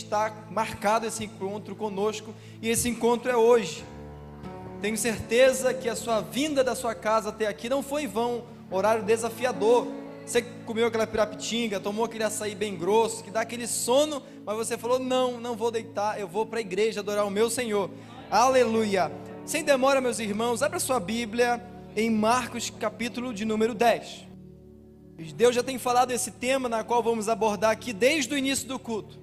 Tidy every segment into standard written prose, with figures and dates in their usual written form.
está marcado esse encontro conosco, e esse encontro é hoje. Tenho certeza que a sua vinda da sua casa até aqui não foi em vão, horário desafiador. Você comeu aquela pirapitinga, tomou aquele açaí bem grosso, que dá aquele sono, mas você falou, não vou deitar, eu vou para a igreja adorar o meu Senhor. Aleluia! Sem demora, meus irmãos, abra sua Bíblia em Marcos, capítulo de número 10. Deus já tem falado esse tema, na qual vamos abordar aqui desde o início do culto.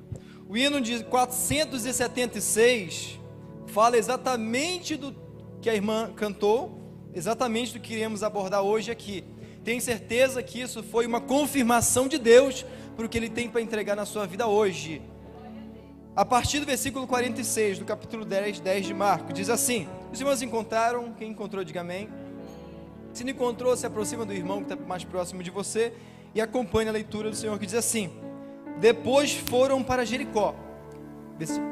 O hino de 476 fala exatamente do que a irmã cantou, exatamente do que iremos abordar hoje aqui. Tenho certeza que isso foi uma confirmação de Deus para o que Ele tem para entregar na sua vida hoje. A partir do versículo 46 do capítulo 10 de Marcos, diz assim: os irmãos encontraram? Quem encontrou, diga amém. Se não encontrou, se aproxima do irmão que está mais próximo de você e acompanhe a leitura do Senhor, que diz assim: depois foram para Jericó,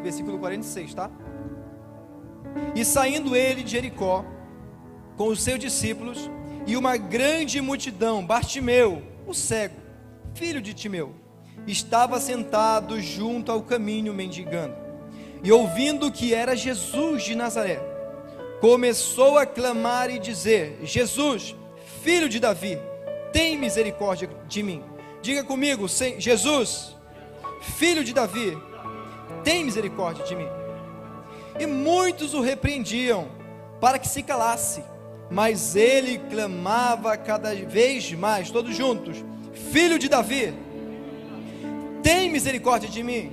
versículo 46, tá? E saindo ele de Jericó com os seus discípulos e uma grande multidão, Bartimeu, o cego, filho de Timeu, estava sentado junto ao caminho mendigando, e ouvindo que era Jesus de Nazaré, começou a clamar e dizer: Jesus, filho de Davi, tem misericórdia de mim. Diga comigo: Jesus, filho de Davi, tem misericórdia de mim. E muitos o repreendiam para que se calasse, mas ele clamava cada vez mais, todos juntos: filho de Davi, tem misericórdia de mim.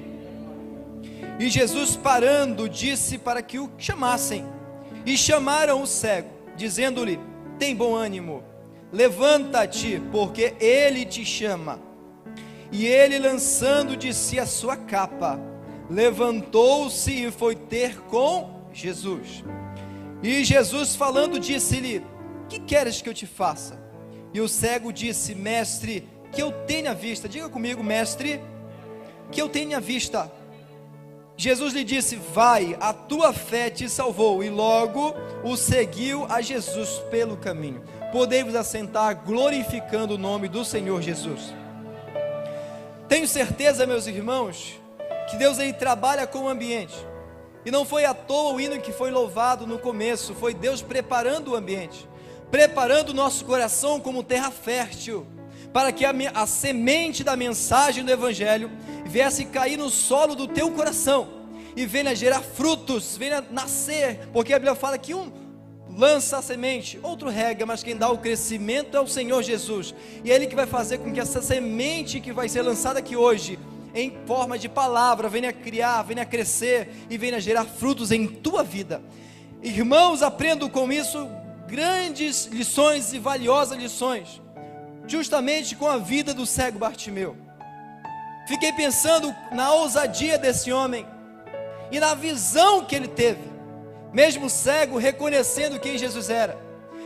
E Jesus, parando, disse para que o chamassem. E chamaram o cego, dizendo-lhe: tem bom ânimo, levanta-te, porque ele te chama. E ele, lançando de si a sua capa, levantou-se e foi ter com Jesus. E Jesus, falando, disse-lhe: que queres que eu te faça? E o cego disse: mestre, que eu tenha vista. Diga comigo: mestre, que eu tenha vista. Jesus lhe disse: vai, a tua fé te salvou. E logo o seguiu a Jesus pelo caminho. Podemos assentar, glorificando o nome do Senhor Jesus. Tenho certeza, meus irmãos, que Deus aí trabalha com o ambiente. E não foi à toa o hino que foi louvado no começo. Foi Deus preparando o ambiente, preparando o nosso coração como terra fértil, para que a semente da mensagem do Evangelho viesse cair no solo do teu coração e venha gerar frutos, venha nascer, porque a Bíblia fala que um lança a semente, outro rega, mas quem dá o crescimento é o Senhor Jesus, e é Ele que vai fazer com que essa semente que vai ser lançada aqui hoje, em forma de palavra, venha criar, venha crescer e venha gerar frutos em tua vida. Irmãos, aprendo com isso grandes lições e valiosas lições, justamente com a vida do cego Bartimeu. Fiquei pensando na ousadia desse homem e na visão que ele teve, mesmo cego, reconhecendo quem Jesus era,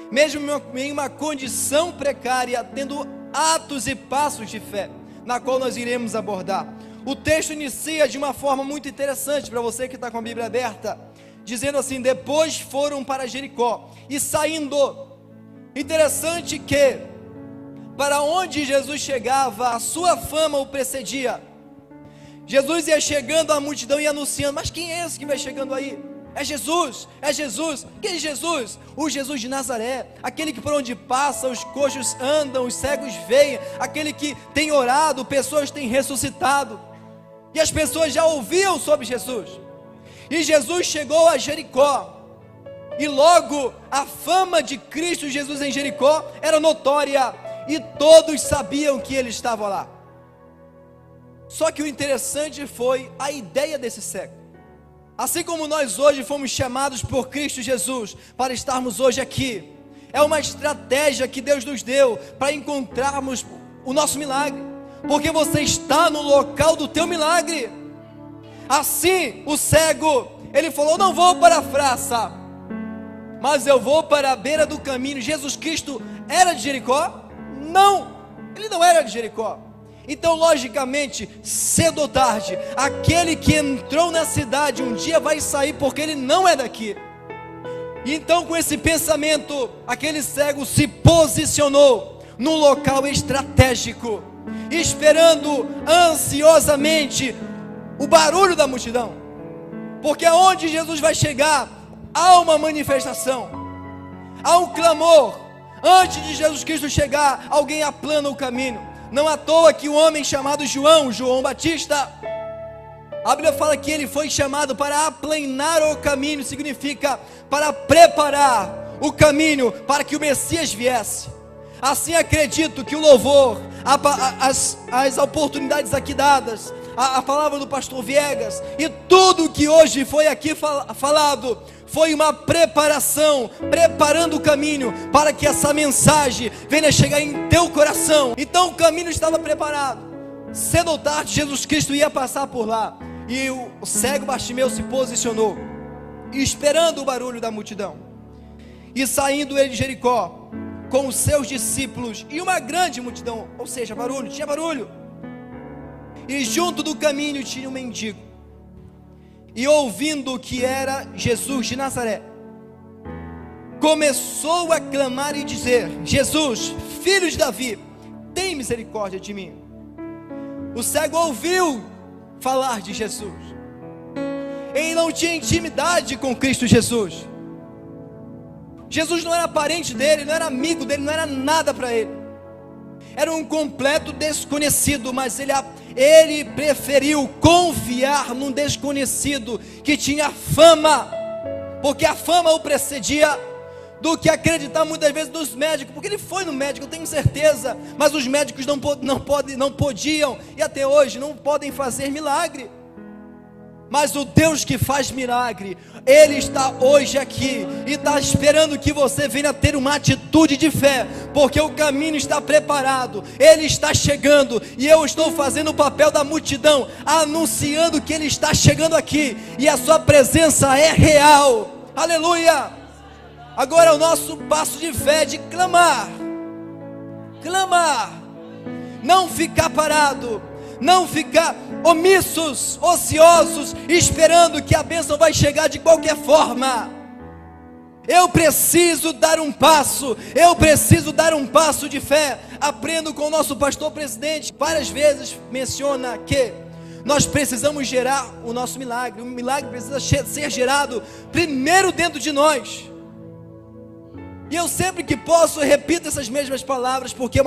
mesmo em uma condição precária, tendo atos e passos de fé, na qual nós iremos abordar. O texto inicia de uma forma muito interessante para você que está com a Bíblia aberta, dizendo assim: depois foram para Jericó, e saindo, interessante que para onde Jesus chegava, a sua fama o precedia. Jesus ia chegando, a multidão ia anunciando: mas quem é esse que vai chegando aí? É Jesus, é Jesus. Quem é Jesus? O Jesus de Nazaré, aquele que por onde passa os coxos andam, os cegos veem, aquele que tem orado, pessoas têm ressuscitado, e as pessoas já ouviam sobre Jesus. E Jesus chegou a Jericó, e logo a fama de Cristo Jesus em Jericó era notória, e todos sabiam que ele estava lá. Só que o interessante foi a ideia desse cego. Assim como nós hoje fomos chamados por Cristo Jesus para estarmos hoje aqui, é uma estratégia que Deus nos deu para encontrarmos o nosso milagre, porque você está no local do teu milagre. Assim o cego, ele falou: não vou para a praça, mas eu vou para a beira do caminho. Jesus Cristo era de Jericó? Não, ele não era de Jericó. Então, logicamente, cedo ou tarde, aquele que entrou na cidade um dia vai sair, porque ele não é daqui. E então, com esse pensamento, aquele cego se posicionou num local estratégico, esperando ansiosamente o barulho da multidão, porque aonde Jesus vai chegar, há uma manifestação, há um clamor. Antes de Jesus Cristo chegar, alguém aplana o caminho. Não à toa que um homem chamado João Batista, a Bíblia fala que ele foi chamado para aplanar o caminho, significa para preparar o caminho para que o Messias viesse. Assim acredito que o louvor, as oportunidades aqui dadas, a palavra do pastor Viegas e tudo que hoje foi aqui falado, foi uma preparação, preparando o caminho para que essa mensagem venha chegar em teu coração. Então o caminho estava preparado. Cedo ou tarde Jesus Cristo ia passar por lá, e o cego Bartimeu se posicionou, esperando o barulho da multidão. E saindo ele de Jericó com os seus discípulos e uma grande multidão, ou seja, tinha barulho. E junto do caminho tinha um mendigo, e ouvindo que era Jesus de Nazaré, começou a clamar e dizer: Jesus, filho de Davi, tem misericórdia de mim. O cego ouviu falar de Jesus, ele não tinha intimidade com Cristo Jesus. Jesus não era parente dele, não era amigo dele, não era nada para ele, era um completo desconhecido, mas ele preferiu confiar num desconhecido que tinha fama, porque a fama o precedia, do que acreditar muitas vezes nos médicos, porque ele foi no médico, eu tenho certeza, mas os médicos não podiam, e até hoje não podem fazer milagre. Mas o Deus que faz milagre, Ele está hoje aqui e está esperando que você venha ter uma atitude de fé, porque o caminho está preparado, Ele está chegando, e eu estou fazendo o papel da multidão, anunciando que Ele está chegando aqui, e a sua presença é real. Aleluia! Agora o nosso passo de fé é de clamar, não ficar parado, não ficar omissos, ociosos, esperando que a bênção vai chegar de qualquer forma. Eu preciso dar um passo de fé. Aprendo com o nosso pastor presidente, várias vezes menciona que nós precisamos gerar o nosso milagre. O milagre precisa ser gerado primeiro dentro de nós. E eu sempre que posso repito essas mesmas palavras, porque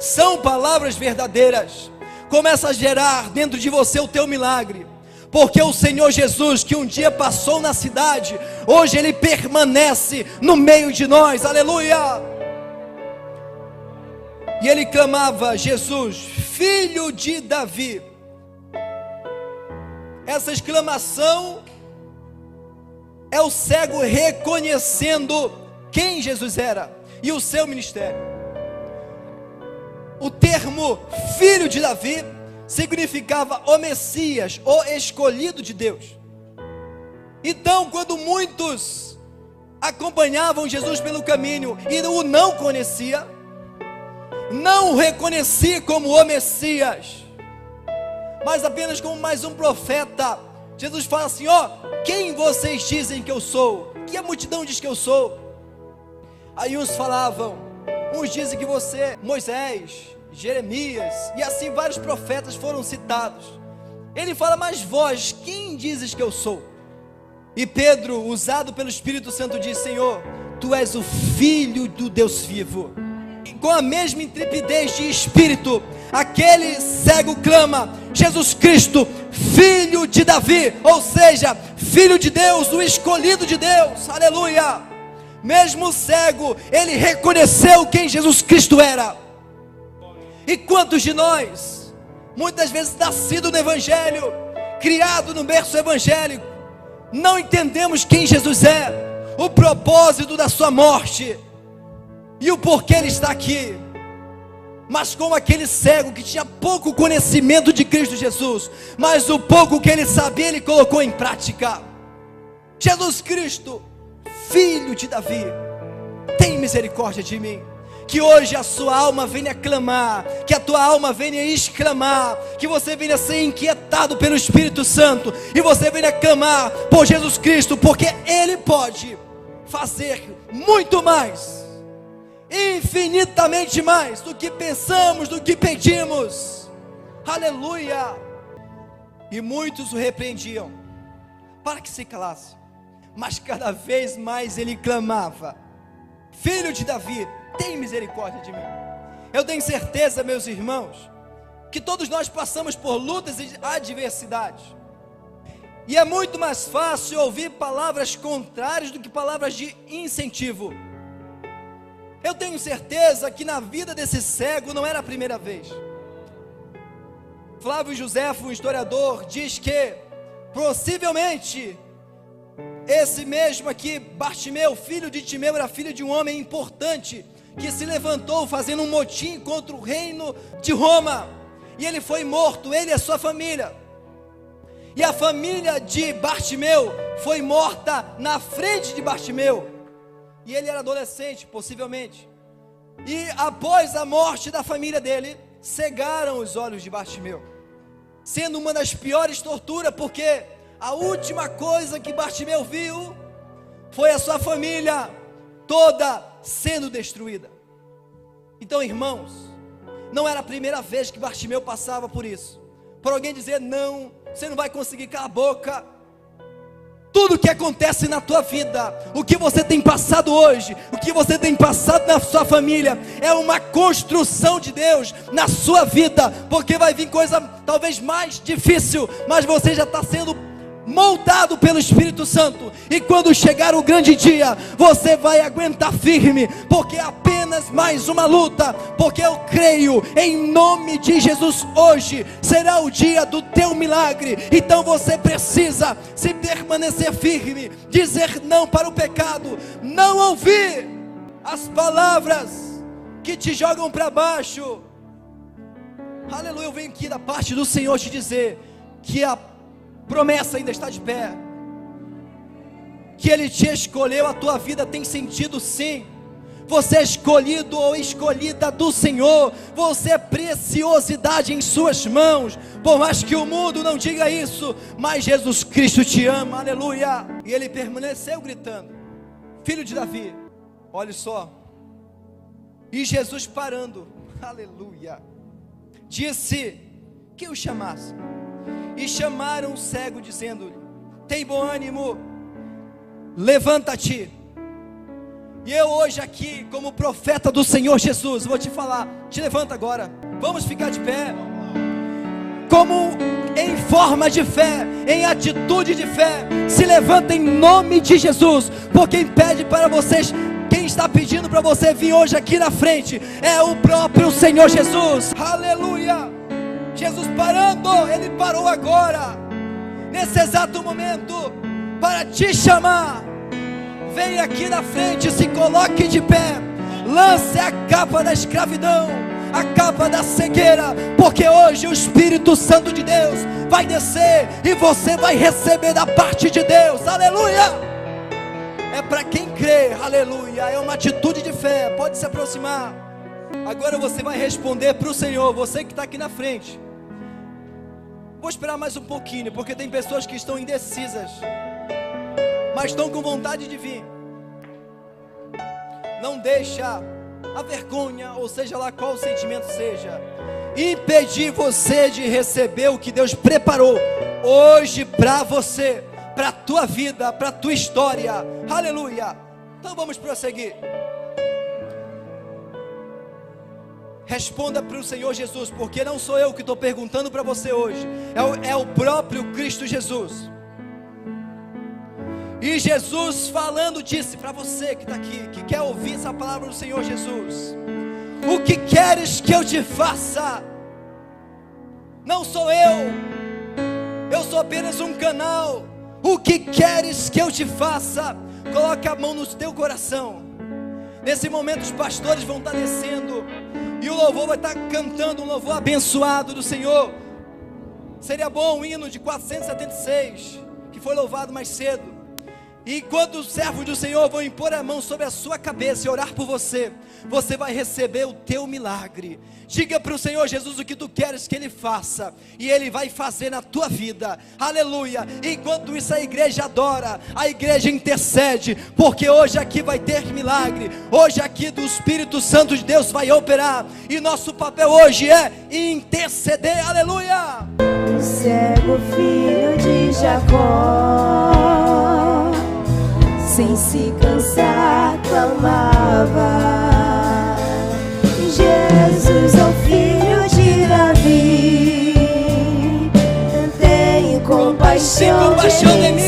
são palavras verdadeiras. Começa a gerar dentro de você o teu milagre, porque o Senhor Jesus, que um dia passou na cidade, hoje Ele permanece no meio de nós. Aleluia! E ele clamava: Jesus, filho de Davi. Essa exclamação é o cego reconhecendo quem Jesus era e o seu ministério. O termo filho de Davi significava o Messias, o escolhido de Deus. Então, quando muitos acompanhavam Jesus pelo caminho e o não conhecia, não o reconhecia como o Messias, mas apenas como mais um profeta, Jesus fala assim: quem vocês dizem que eu sou? Que a multidão diz que eu sou? Aí uns falavam, uns dizem que você, Moisés, Jeremias, e assim vários profetas foram citados. Ele fala: mas vós, quem dizes que eu sou? E Pedro, usado pelo Espírito Santo, diz: Senhor, Tu és o Filho do Deus vivo. E com a mesma intrepidez de espírito, aquele cego clama: Jesus Cristo, Filho de Davi, ou seja, Filho de Deus, o escolhido de Deus. Aleluia! Mesmo cego, ele reconheceu quem Jesus Cristo era. E quantos de nós, muitas vezes nascido no Evangelho, criado no berço evangélico, não entendemos quem Jesus é, o propósito da sua morte e o porquê Ele está aqui. Mas como aquele cego que tinha pouco conhecimento de Cristo Jesus, mas o pouco que ele sabia, ele colocou em prática. Jesus Cristo, Filho de Davi, tem misericórdia de mim. Que hoje a sua alma venha clamar, que a tua alma venha exclamar, que você venha ser inquietado pelo Espírito Santo, e você venha clamar por Jesus Cristo, porque Ele pode fazer muito mais, infinitamente mais do que pensamos, do que pedimos. Aleluia! E muitos o repreendiam, para que se calasse. Mas cada vez mais ele clamava: Filho de Davi, tem misericórdia de mim. Eu tenho certeza, meus irmãos, que todos nós passamos por lutas e adversidades. E é muito mais fácil ouvir palavras contrárias do que palavras de incentivo. Eu tenho certeza que na vida desse cego não era a primeira vez. Flávio Josefo, um historiador, diz que possivelmente esse mesmo aqui, Bartimeu, filho de Timeu, era filho de um homem importante que se levantou fazendo um motim contra o reino de Roma, e ele foi morto, ele e a sua família. E a família de Bartimeu foi morta na frente de Bartimeu, e ele era adolescente, possivelmente. E após a morte da família dele, cegaram os olhos de Bartimeu, sendo uma das piores torturas, porque a última coisa que Bartimeu viu foi a sua família toda sendo destruída. Então, irmãos, não era a primeira vez que Bartimeu passava por isso, por alguém dizer: não, você não vai conseguir, cala a boca. Tudo que acontece na tua vida, o que você tem passado hoje, o que você tem passado na sua família, é uma construção de Deus na sua vida, porque vai vir coisa talvez mais difícil, mas você já está sendo moldado pelo Espírito Santo, e quando chegar o grande dia, você vai aguentar firme, porque é apenas mais uma luta, porque eu creio, em nome de Jesus, hoje será o dia do teu milagre. Então você precisa se permanecer firme, dizer não para o pecado, não ouvir as palavras que te jogam para baixo. Aleluia. Eu venho aqui da parte do Senhor te dizer que a promessa ainda está de pé, que Ele te escolheu. A tua vida tem sentido, sim. Você é escolhido ou escolhida do Senhor, você é preciosidade em suas mãos, por mais que o mundo não diga isso, mas Jesus Cristo te ama, aleluia. E ele permaneceu gritando: Filho de Davi, olha só. E Jesus parando, aleluia, disse que o chamasse. E chamaram o cego, dizendo-lhe: tem bom ânimo, levanta-te. E eu hoje aqui, como profeta do Senhor Jesus, vou te falar: te levanta agora, vamos ficar de pé, como em forma de fé, em atitude de fé, se levanta em nome de Jesus, porque quem pede para vocês, quem está pedindo para você vir hoje aqui na frente, é o próprio Senhor Jesus, aleluia. Jesus parando, Ele parou agora, nesse exato momento, para te chamar. Vem aqui na frente, se coloque de pé, lance a capa da escravidão, a capa da cegueira, porque hoje o Espírito Santo de Deus vai descer, e você vai receber da parte de Deus, aleluia. É para quem crê, aleluia, é uma atitude de fé. Pode se aproximar. Agora você vai responder para o Senhor, você que está aqui na frente. Vou esperar mais um pouquinho, porque tem pessoas que estão indecisas, mas estão com vontade de vir. Não deixa a vergonha, ou seja lá qual o sentimento seja, impedir você de receber o que Deus preparou hoje para você, para a tua vida, para a tua história, aleluia. Então vamos prosseguir. Responda para o Senhor Jesus, porque não sou eu que estou perguntando para você hoje, é o próprio Cristo Jesus. E Jesus falando disse para você que está aqui, que quer ouvir essa palavra do Senhor Jesus: o que queres que eu te faça? Não sou eu sou apenas um canal. O que queres que eu te faça? Coloque a mão no teu coração. Nesse momento os pastores vão estar descendo, e o louvor vai estar cantando um louvor abençoado do Senhor. Seria bom o hino de 476, que foi louvado mais cedo. E quando os servos do Senhor vão impor a mão sobre a sua cabeça e orar por você, você vai receber o teu milagre. Diga para o Senhor Jesus o que tu queres que Ele faça, e Ele vai fazer na tua vida, aleluia. Enquanto isso a igreja adora, a igreja intercede, porque hoje aqui vai ter milagre, hoje aqui do Espírito Santo de Deus vai operar, e nosso papel hoje é interceder, aleluia. o cego filho de Jacó, sem se cansar clamava: Jesus, ó filho de Davi, tem compaixão de mim.